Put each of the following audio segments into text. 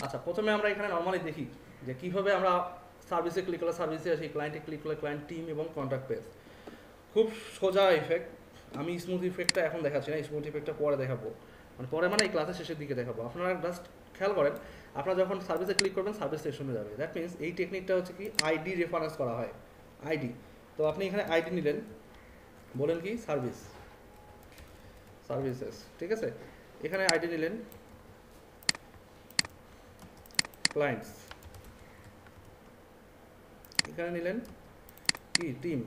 আচ্ছা, প্রথমে আমরা এখানে নর্মালি দেখি যে কীভাবে আমরা সার্ভিসে ক্লিক করলে সার্ভিসে আসি, ক্লায়েন্টে ক্লিক করলে ক্লায়েন্ট টিম এবং কন্ট্যাক্ট পেজ। খুব সোজা ইফেক্ট। আমি স্মুথ ইফেক্টটা এখন দেখাচ্ছি না, স্মুথ ইফেক্টটা পরে দেখাবো, মানে পরে মানে এই ক্লাসের শেষের দিকে দেখাবো। আপনারা জাস্ট খেয়াল করেন, আপনারা যখন সার্ভিসে ক্লিক করবেন সার্ভিস সেকশনে যাবে। দ্যাট মিনস এই টেকনিকটা হচ্ছে কি আইডি রেফারেন্স করা হয়, আইডি। তো আপনি এখানে আইডি নিলেন, বলেন কি সার্ভিস, সার্ভিসেস, ঠিক আছে। এখানে আইডি নিলেন ক্লায়েন্টস, এখানে নিলেন কি টিম,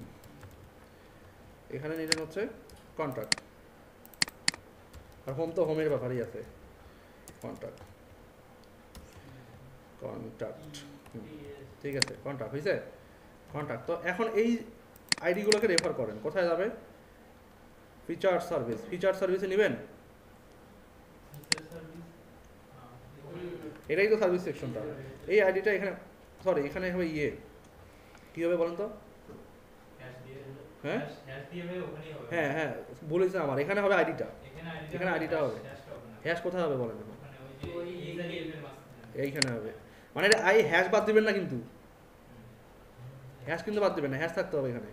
এখানে নিলেন হচ্ছে কন্ট্যাক্ট, আর হোম তো হোমের ব্যাপারই আছে, কন্ট্যাক্ট কন্ট্যাক্ট, ঠিক আছে, কন্ট্যাক্ট হয়েছে, কন্ট্যাক্ট। তো এখন এই আইডিগুলোকে রেফার করেন, কোথায় যাবে? ফিচার সার্ভিস, ফিচার সার্ভিসে নেবেন, এটাই তো সার্ভিস সেকশনটা। এই আইডিটা এখানে, সরি এখানে হবে কী হবে বলেন তো? হ্যাঁ হ্যাঁ হ্যাঁ বলেছে আমার, এখানে হবে আইডিটা, এখানে আইডিটা হবে। হ্যাশ কোথায় হবে বলেন? এইখানে হবে, মানে আই হ্যাশ বাদ দিবেন না কিন্তু, হ্যাশ কিন্তু বাদ দিবেন না, হ্যাশ থাকতে হবে এখানে।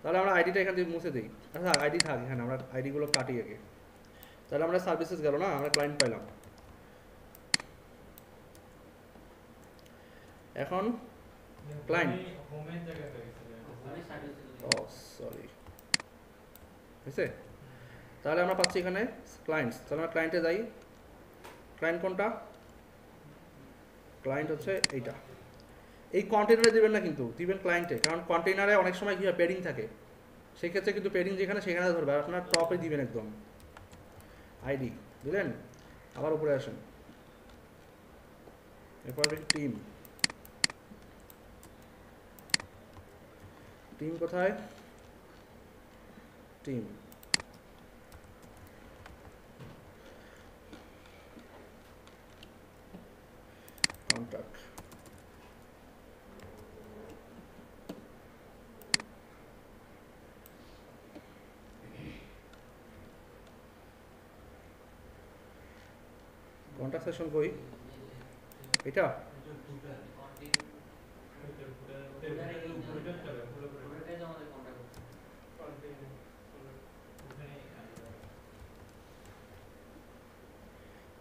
তাহলে আমরা আইডিটা এখান থেকে মুছে দিই। আচ্ছা আইডি থাক এখানে, আমরা আইডিগুলো কাটি আগে। তাহলে আমরা সার্ভিসেস গেল না, আমরা ক্লায়েন্ট পাইলাম। এখন ক্লায়েন্ট, ও সরি হয়েছে। তাহলে আমরা পাচ্ছি এখানে ক্লায়েন্টস। তাহলে আমরা ক্লায়েন্টে যাই। ক্লায়েন্ট কোনটা? ক্লায়েন্ট হচ্ছে এইটা। এই কন্টেনারে দেবেন না কিন্তু, দিবেন ক্লায়েন্টে, কারণ কন্টেনারে অনেক সময় কী হয় পেডিং থাকে, সেই ক্ষেত্রে কিন্তু পেডিং যেখানে সেখানে ধরবে, আর আপনার টপে দিবেন একদম আইডি দিলেন। আবার উপরে আসেন, এরপর টিম, টিম কোথায়? টিম, কন্ট্যাক্ট, কন্ট্যাক্ট সেকশন কই? এটা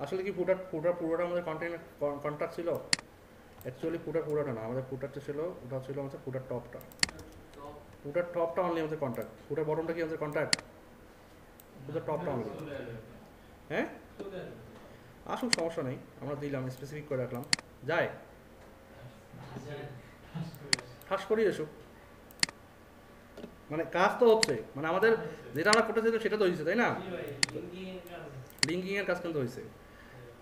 আসলে কি পুরোটা আমাদের কন্ট্যাক্ট ছিল? অ্যাকচুয়ালি পুরোটা না, আমাদের ফুটারটা ছিল, ওটা ছিল আমাদের ফুটার টপটা, ফুটার টপটা অনলি আমাদের কন্ট্যাক্ট, ফুটার বটমটা কি আমাদের কন্ট্যাক্ট, ফুটার টপটা অনলি। হ্যাঁ আসুক, সমস্যা নেই, আমরা দিলাম স্পেসিফিক করে রাখলাম, যায় হাস করি এসুক, মানে কাজ তো হচ্ছে, মানে আমাদের যেটা আমরা করতে চাইছিলাম সেটা তো হয়েছে, তাই না? লিঙ্কিং এর কাজ কিন্তু হয়েছে।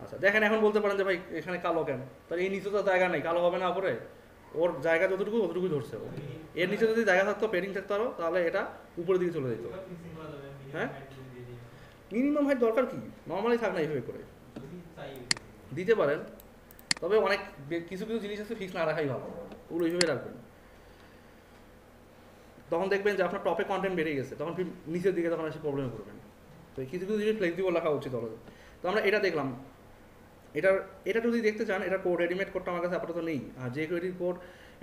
আচ্ছা দেখেন, এখন বলতে পারেন যে ভাই এখানে কালো কেন? তাহলে এই নিচে তো জায়গা নেই, কালো হবে না উপরে? ওর জায়গা যতটুকুই ধরছে ও। এর নিচে যদি জায়গা থাকতো, পেডিং থাকতো আরো, তাহলে এটা উপরের দিকে চলে যেত। হ্যাঁ মিনিমাম হাইট দরকার কি, নর্মালি থাক না এইভাবে করে দিতে পারেন, তবে অনেক কিছু জিনিস আছে ফিক্স না রাখাই ভালো, ওগুলো ওইভাবে রাখবেন। তখন দেখবেন যে আপনার টপে কন্টেন্ট বেড়ে গেছে, তখন নিচের দিকে তখন এসে প্রবলেমে পড়বেন। তো কিছু জিনিস ফ্লেক্সিবল রাখা উচিত হলো। তো আমরা এটা দেখলাম, এটা যদি দেখতে চান, এটা কোড রেডিমেড কোডটা আমার কাছে আপাতত নেই। আর যে কোয়েরির কোড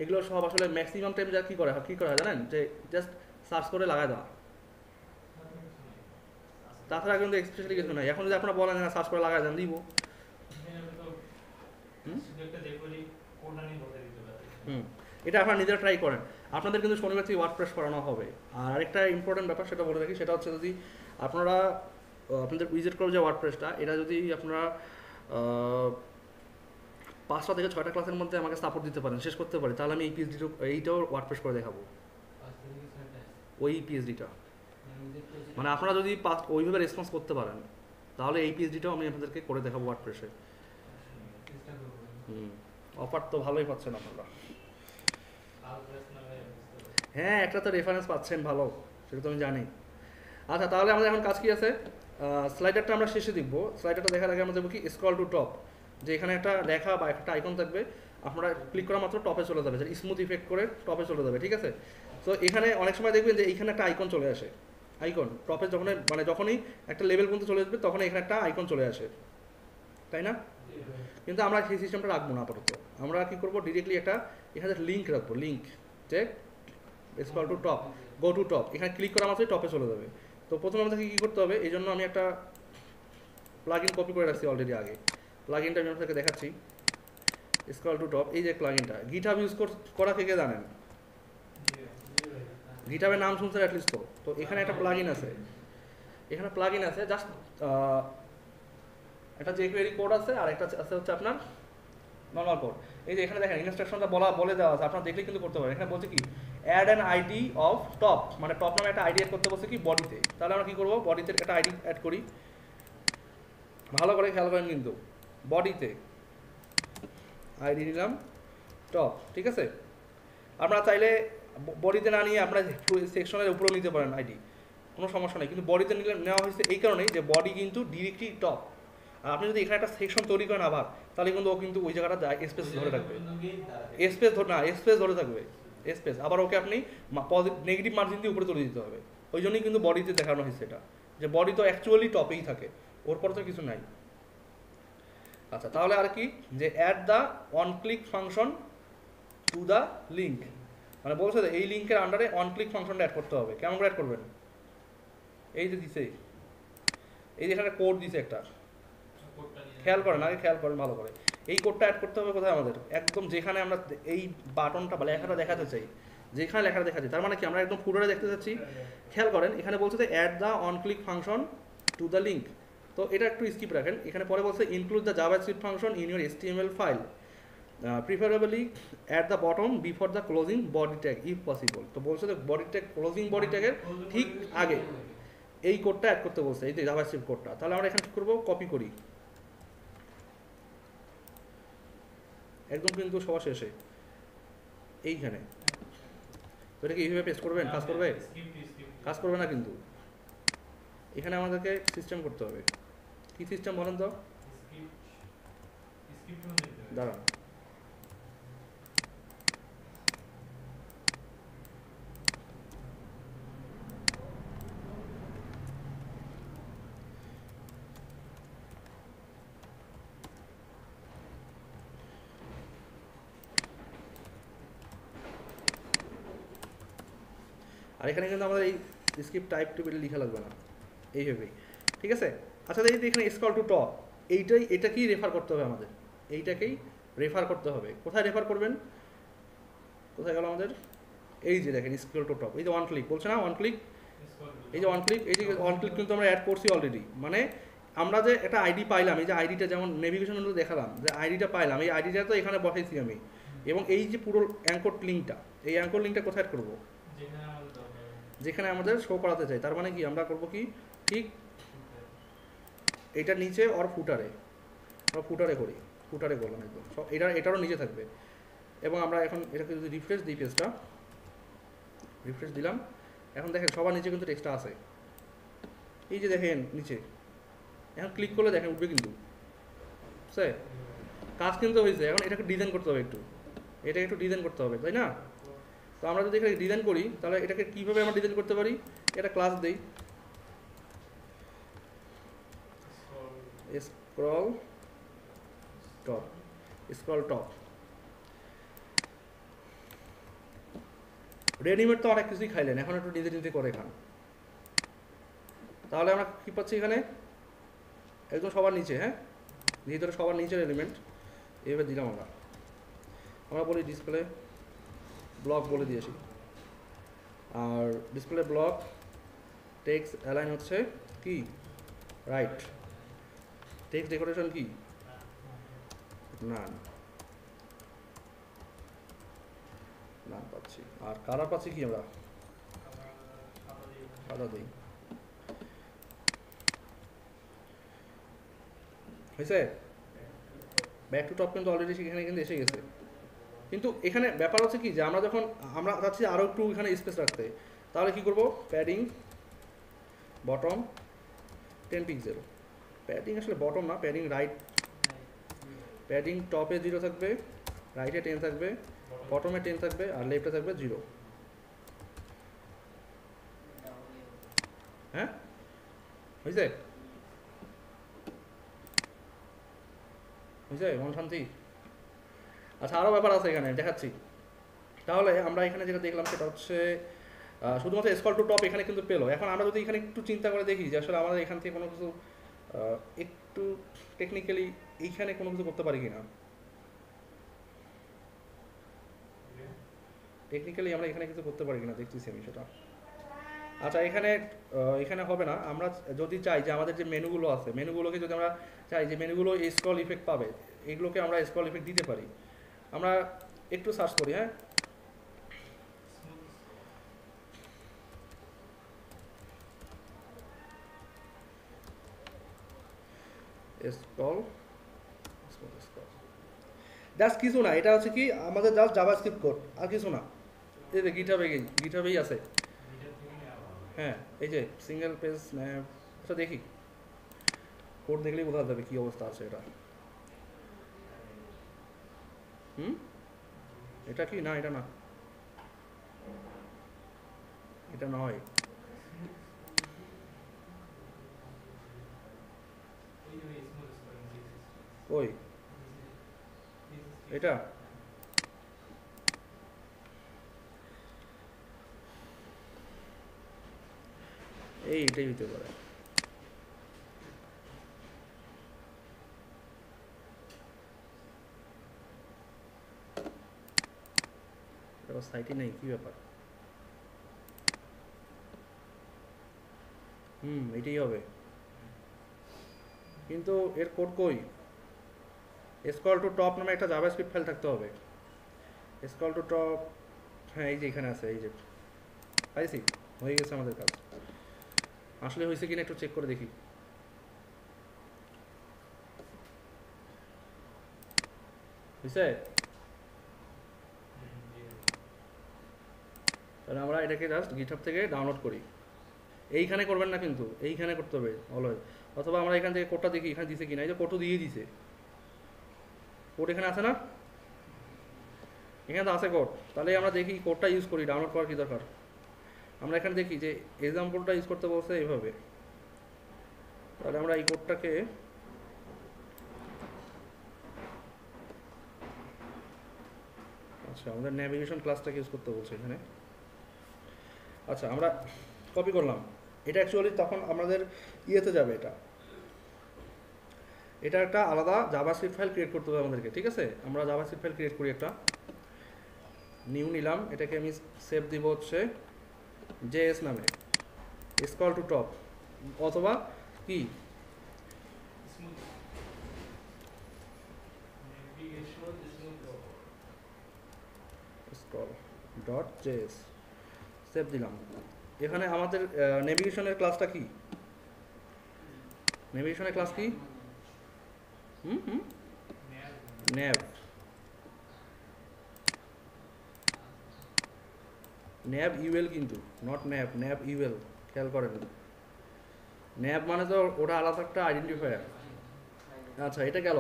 এগুলো সব আসলে ম্যাক্সিমাম টাইম যা কী করা হয় জানেন, যে জাস্ট সার্চ করে লাগায় দেওয়া, তাছাড়া কিন্তু এক্সপেশালি কিছু নাই। এখন যদি আপনারা বলেন না সার্চ করে লাগায় দেন, দিব। এটা আপনারা নিজেরা ট্রাই করেন। আপনাদের কিন্তু শনিবার থেকে ওয়ার্ডপ্রেস করানো হবে। আর আরেকটা ইম্পর্টেন্ট ব্যাপার সেটা বলে রাখি, সেটা হচ্ছে যদি আপনারা আপনাদের উইজিট করো যে ওয়ার্ডপ্রেসটা, এটা যদি আপনারা 5টা থেকে 6টা ক্লাসের মধ্যে আমাকে সাপোর্ট দিতে পারেন, শেষ করতে পারি, তাহলে আমি এই এইটাও ওয়ার্ডপ্রেস করে দেখাবো। ওই পিএইচডিটা মানে আপনারা যদি ওইভাবে রেসপন্স করতে পারেন, তাহলে এই পিএইচডিটাও আমি আপনাদেরকে করে দেখাবো ওয়ার্ডপ্রেসে। অফার তো ভালোই পাচ্ছেন আপনারা। হ্যাঁ একটা তো রেফারেন্স পাচ্ছেন ভালো, সেটা তো আমি জানি। আচ্ছা তাহলে আমাদের এখন কাজ কি আছে, স্লাইডারটা আমরা শেষে দেখবো। স্লাইডারটা দেখার আগে আমরা দেখবো কি স্ক্রল টু টপ, যে এখানে একটা লেখা বা একটা আইকন থাকবে, আপনারা ক্লিক করা মাত্র টপে চলে যাবে, স্মুথ ইফেক্ট করে টপে চলে যাবে, ঠিক আছে। তো এখানে অনেক সময় দেখবেন যে এইখানে একটা আইকন চলে আসে, আইকন টপে যখনই একটা লেভেল পর্যন্ত চলে আসবে তখন এখানে একটা আইকন চলে আসে, তাই না? কিন্তু আমরা সেই সিস্টেমটা রাখবো না আপাতত। আমরা কি করবো, ডিরেক্টলি একটা এখানে লিঙ্ক রাখবো, লিঙ্ক যে scroll to top, go to top, এখানে ক্লিক করা মাত্রই টপে চলে যাবে। তো প্রথমে আমাদেরকে কী করতে হবে, এই জন্য আমি একটা প্লাগইন কপি করে রাখছি অলরেডি আগে। প্লাগইনটা আমি আপনাকে দেখাচ্ছি, স্ক্রল টু টপ, এই যে প্লাগইনটা গিটহাব ইউজ করা কে কে জানেন? গিটহাবের নাম শুনছেন অ্যাটলিস্ট। তো এখানে একটা প্লাগইন আছে, এখানে প্লাগইন আছে জাস্ট একটা jQuery কোড আছে আর একটা আছে হচ্ছে আপনার নর্মাল কোড। এই যে এখানে দেখেন ইনস্ট্রাকশনটা বলে দেওয়া আছে, আপনারা দেখলে কিন্তু করতে পারেন। এখানে বলছে কি add an ID of top, মানে টপ নামে একটা আইডি অ্যাড করতে বলছে কি বডিতে। তাহলে আমরা কি করবো, বডিতে একটা আইডি অ্যাড করি, ভালো করে খেয়াল করেন কিন্তু, বডিতে আইডি নিলাম টপ, ঠিক আছে? আপনারা চাইলে বডিতে না নিয়ে আপনারা সেকশনের উপরেও নিতে পারেন আইডি, কোনো সমস্যা নেই। কিন্তু বডিতে নিলে নেওয়া হয়েছে এই কারণেই যে বডি কিন্তু ডিরেক্টলি টপ। আর আপনি যদি এখানে একটা সেকশন তৈরি করেন আবার, তাহলে কিন্তু ও কিন্তু ওই জায়গাটা স্পেস ধরে থাকবে, স্পেস ধরে থাকবে স্পেস, আবার ওকে আপনি নেগেটিভ মার্জিন দিয়ে উপরে তুলে দিতে হবে। ওই জন্যই কিন্তু বডিতে দেখানো হয়েছে এটা, যে বডি তো অ্যাকচুয়ালি টপেই থাকে, ওর পর তো কিছু নাই। আচ্ছা, তাহলে আর কি, যে add the on click function to the link, মানে বলছে যে এই লিঙ্কের আন্ডারে অন ক্লিক ফাংশনটা অ্যাড করতে হবে। কেমন করে অ্যাড করবেন, এই যে দিছে, এই যে এখানে কোড দিছে একটা, খেয়াল করেন আগে, খেয়াল করেন ভালো করে। এই কোডটা অ্যাড করতে হবে কোথায় আমাদের, একদম যেখানে আমরা এই বাটনটা বা লেখাটা দেখাতে চাই, যেখানে লেখাটা দেখাচ্ছি, তার মানে কি আমরা একদম ফুটারে দেখতে চাচ্ছি। খেয়াল করেন এখানে বলছে যে add the on click function to the link, তো এটা একটু স্কিপ রাখেন। এখানে পরে বলছে include the JavaScript function in your HTML file, preferably at the bottom before the closing body tag if possible. তো বলছে যে বডি ট্যাগ, ক্লোজিং বডি ট্যাগের ঠিক আগে এই কোডটা অ্যাড করতে বলছে, এই যে জাভাস্ক্রিপ্ট কোডটা। তাহলে আমরা এখানে কি করবো, কপি করি একদম কিন্তু সবার শেষে এইখানে। তো এটাকে এইভাবে পেস্ট করবেন, কাজ করবে? কাজ করবে না কিন্তু, এখানে আমাদেরকে সিস্টেম করতে হবে। কি সিস্টেম বলেন তো? দাঁড়ান, আর এখানে কিন্তু আমাদের এই স্ক্রিপ্ট টাইপ টু বিল লেখা লাগবে না, এইভাবেই, ঠিক আছে? আচ্ছা, এই যে এখানে স্ক্রল টু টপ, এটাকেই রেফার করতে হবে আমাদের, এইটাকেই রেফার করতে হবে। কোথায় রেফার করবেন, কোথায় গেল আমাদের, এই যে দেখেন স্ক্রল টু টপ, এই যে ওয়ান ক্লিক বলছে না, ওয়ান ক্লিক, এই যে ওয়ান ক্লিক, এই যে ওয়ান ক্লিক কিন্তু আমরা অ্যাড করছি অলরেডি। মানে আমরা যে একটা আইডি পাইলাম, এই যে আইডিটা যেমন নেভিগেশন দেখালাম, যে আইডিটা পাইলাম, এই আইডিটা তো এখানে বসাইছি আমি, এবং এই যে পুরো অ্যাঙ্কর লিঙ্কটা, এই অ্যাঙ্কর লিঙ্কটা কোথায় অ্যাড করবো, যেখানে আমাদের শো করাতে চাই। তার মানে কি আমরা করব কি, ঠিক এটা নিচে ওর ফুটারে, করি, ফুটারে করলাম একদম সব, এটারও নিচে থাকবে। এবং আমরা এখন এটাকে যদি রিফ্রেশ দিই, পেজটা রিফ্রেশ দিলাম, এখন দেখেন সবার নিচে কিন্তু টেক্সটটা আছে, এই যে দেখেন নিচে, এখন ক্লিক করলে দেখেন উঠবে কিন্তু, স্যার কাজ কিন্তু হয়েছে। এখন এটাকে ডিজাইন করতে হবে একটু, এটাকে একটু ডিজাইন করতে হবে, তাই না? তো আমরা যদি এখানে ডিজাইন করি, তাহলে এটাকে কীভাবে আমরা ডিজাইন করতে পারি, এটা ক্লাস দেই, স্ক্রল টপ। রেডিমেড তো অনেক কিছুই খাইলেন, এখন একটু নিজে নিজে করে খান। তাহলে আমরা কী পাচ্ছি এখানে, একদম সবার নিচে, হ্যাঁ ভিতরে সবার নিচের এলিমেন্ট এভাবে দিলাম। আমরা বলি ডিসপ্লে ব্লক বলে দিয়েছি, আর ডিসপ্লে ব্লক টেক্সট অ্যালাইন হচ্ছে কি রাইট, টেক্সট ডেকোরেশন কি নান পাচ্ছি, আর কালার পাচ্ছি কি আমরা সাদা দিই, হয়েছে? ব্যাক টু টপ কিন্তু অলরেডি সেখানে কিন্তু এসে গেছে। কিন্তু এখানে ব্যাপার হচ্ছে কি, যে আমরা যখন আমরা চাচ্ছি আরও একটু এখানে স্পেস রাখতে, তাহলে কি করব, প্যাডিং বটম 10 পিক্সেল, প্যাডিং আসলে বটম না, প্যাডিং রাইট, প্যাডিং টপে 0 থাকবে, রাইটে 10 থাকবে, বটমে 10 থাকবে, আর লেফটে থাকবে 0। হ্যাঁ হয়েছে? বুঝছে, মন শান্তি। আচ্ছা আরও ব্যাপার আছে এখানে দেখাচ্ছি। তাহলে আমরা এখানে যেটা দেখলাম সেটা হচ্ছে শুধুমাত্র স্কল টু টপ এখানে কিন্তু পেলো। এখন আমরা যদি এখানে একটু চিন্তা করে দেখি যে আসলে আমাদের এখান থেকে কোনো কিছু একটু টেকনিক্যালি এইখানে কোনো কিছু করতে পারি কিনা, টেকনিক্যালি আমরা এখানে কিছু করতে পারি কিনা দেখতেছি আমি সেটা। আচ্ছা এখানে এখানে হবে না। আমরা যদি চাই যে আমাদের যে মেনুগুলো আছে, মেনুগুলোকে যদি আমরা চাই যে মেনুগুলো স্ক্রল ইফেক্ট পাবে, এগুলোকে আমরা স্ক্রল ইফেক্ট দিতে পারি। আমরা একটু সার্চ করি, হ্যাঁ স্ক্রল স্ক্রল জাস্ট কিছু না, এটা হচ্ছে কি আমাদের জাস্ট জাভাস্ক্রিপ্ট কোড আর কিছু না। এই যে গিটহাবেই আছে, হ্যাঁ এই যে সিঙ্গেল পেজ স্ন্যাপ। আচ্ছা দেখি কোড দেখলেই বোঝা যাবে কি অবস্থা আছে এটা। এটা কি না, এটা না, এটা নয়। ওই এটা এইটাই হতে পারে। সাইটই নেই, কি ব্যাপার? এটাই হবে, কিন্তু এর কোড কই? স্ক্রল টু টপ নামে একটা জাভাস্ক্রিপ্ট ফাইল থাকতে হবে। স্ক্রল টু টপ, হ্যাঁ এই যে এখানে আছে, এই যে পাইছি, হয়ে গেছে আমাদের কাজ। আসলে হয়েছে কিনা একটু চেক করে দেখি। হয়েছে? তাহলে আমরা এটাকে জাস্ট গিটহাব থেকে ডাউনলোড করি। এইখানে করবেন না কিন্তু, এইখানে করতে হবে অলওয়েজ। অথবা আমরা এখান থেকে কোডটা দেখি এখানে দিছে কিনা। এই যে কোডও দিয়ে দিছে, কোড এখানে আছে না, এখানে তো আছে কোড। তাহলে আমরা দেখি কোডটা ইউজ করি, ডাউনলোড করার কি দরকার। আমরা এখানে দেখি যে এক্সাম্পলটা ইউজ করতে বলছে এইভাবে। তাহলে আমরা এই কোডটাকে আচ্ছা আমাদের ন্যাভিগেশন ক্লাসটাকে ইউজ করতে বলছে এখানে। আচ্ছা আমরা কপি করলাম। এটা অ্যাকচুয়ালি তখন আমাদের ইয়েতে যাবে, এটা একটা আলাদা জাভাস্ক্রিপ্ট ফাইল ক্রিয়েট করতে হবে আমাদেরকে, ঠিক আছে? আমরা জাভাস্ক্রিপ্ট ফাইল ক্রিয়েট করি, একটা নিউ নিলাম, এটাকে আমি সেভ দিব হচ্ছে জেএস নামে, স্ক্রল টু টপ অথবা কি স্ক্রল ডট জেএস সেভ দিলাম। এখানে আমাদের নেভিগেশনের ক্লাসটা কি, নেভিগেশনের ক্লাস কি? ন্যাভ, ন্যাভ ইউএল কিন্তু নট ন্যাভ, ন্যাভ ইউএল, খেয়াল করেন। ন্যাভ মানে তো ওটা আলাদা একটা আইডেন্টিফায়ার। আচ্ছা এটা গেল।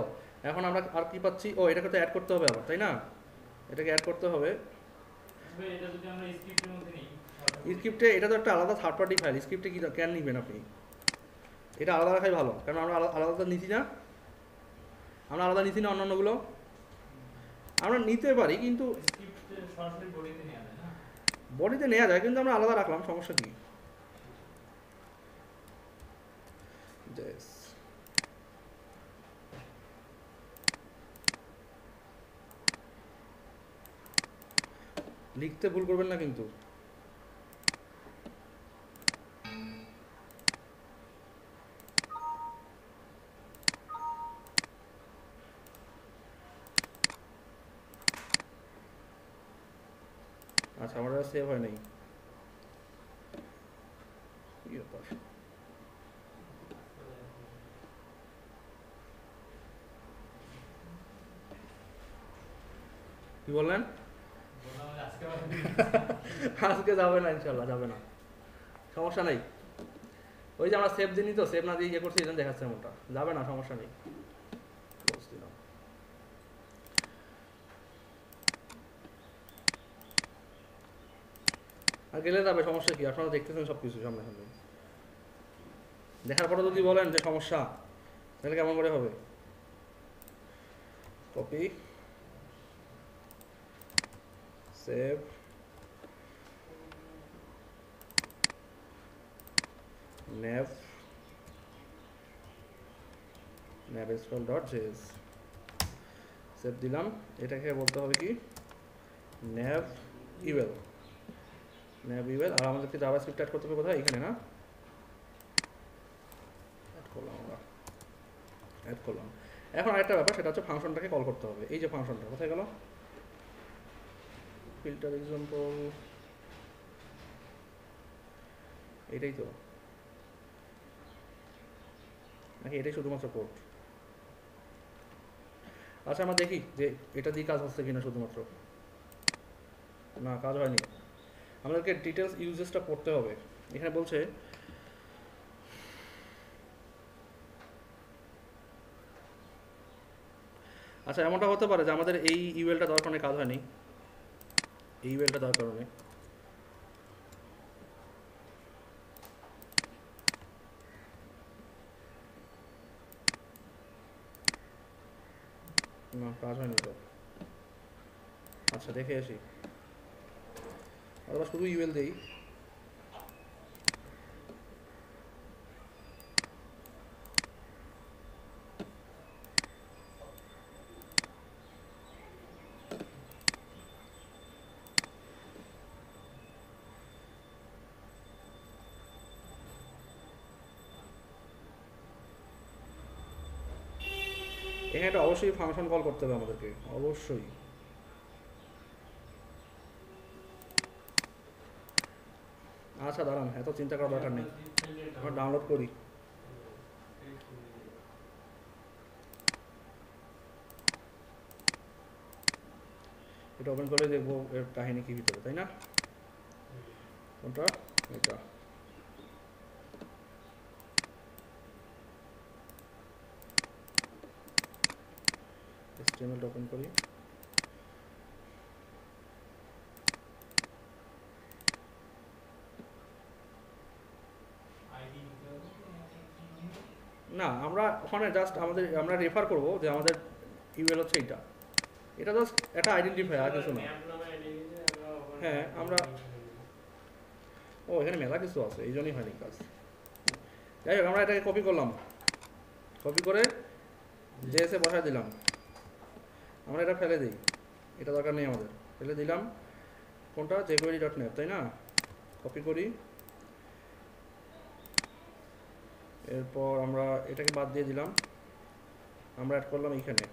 এখন আমরা আর কি পাচ্ছি? ও এটাকে তো অ্যাড করতে হবে আবার, তাই না? এটাকে অ্যাড করতে হবে। স্ক্রিপ্টে এটা তো একটা আলাদা থার্ড পার্টি ফাইল, স্ক্রিপ্টে কি কেন নিবেন আপনি? এটা আলাদা রাখাই ভালো, কারণ আমরা আলাদা নিচ্ছি না, আমরা আলাদা নিচ্ছি না অন্যান্যগুলো। আমরা নিতে পারি কিন্তু বডিতে নেওয়া যায়, কিন্তু আমরা আলাদা রাখলাম, সমস্যা কি? লিখতে ভুল করবেন না কিন্তু। আচ্ছা আমার সেভ হয় নাই, কি বললেন? আজকে যাবে না, ইনশাল্লাহ যাবে না, সমস্যা নেই। ওই যে আমরা সেভ দিনই তো, সেভ না দিয়ে ইয়ে করছি, এই দেখাচ্ছে এমনটা। যাবে না, সমস্যা নেই। আর গেলে যাবে, সমস্যা কি? আপনারা দেখতেছেন সব কিছু সামনে সামনে, দেখার পরে যদি বলেন যে সমস্যা, তাহলে কেমন করে হবে? Copy, save, nav navscroll.js save দিলাম। এটাকে বলতে হবে কি nav eval, আর আমাদেরকে জাভাস্ক্রিপ্ট অ্যাড করতে হবে কোথায়, এখানে না, অ্যাড করলাম। এখন আরেকটা ব্যাপার, সেটা হচ্ছে ফাংশনটাকে কল করতে হবে। এই যে ফাংশনটা কোথায় গেল, ফিল্টার এক্সাম্পল, এটাই তো নাকি এটাই শুধুমাত্র কোড? আচ্ছা আমরা দেখি যে এটা দিয়ে কাজ হচ্ছে কিনা। শুধুমাত্র না, কাজ হয়নি। আমাদেরকে ডিটেলস ইউজেসটা পড়তে হবে। এখানে বলছে আচ্ছা এমনটা হতে পারে যে আমাদের এই ইউএলটা দেওয়ার কারণে কাজ হয়নি, এই ইউএলটা দেওয়ার কারণে। না, কাজ হয়নি তো। আচ্ছা দেখে আসি, অথবা শুধু ইউএল দেই। এখানে একটা অবশ্যই ফাংশন কল করতে হবে আমাদেরকে, অবশ্যই। আচ্ছা দাঁড়ান, এত চিন্তা করার দরকার নেই, আমরা ডাউনলোড করি। এটা ওপেন করে দেখবো এর কাহিনী কি ভিতরে, তাই না? কোনটা? এটা। HTML ওপেন করি। না, আমরা ওখানে জাস্ট আমরা রেফার করব যে আমাদের ইউএল হচ্ছে এটা। এটা জাস্ট একটা আইডেন্টিফাই, আর কিছু না। হ্যাঁ আমরা, ও এখানে মেলা কিছু আছে, এই জন্যই হয়নি কাজ। যাই হোক, আমরা এটাকে কপি করলাম, কপি করে জেএসএ বসায় দিলাম। আমরা এটা ফেলে দিই, এটা দরকার নেই আমাদের, ফেলে দিলাম। কোনটা? jQuery.net, তাই না? কপি করি, এরপর আমরা এটাকে বাদ দিয়ে দিলাম, আমরা অ্যাড করলাম এইখানে।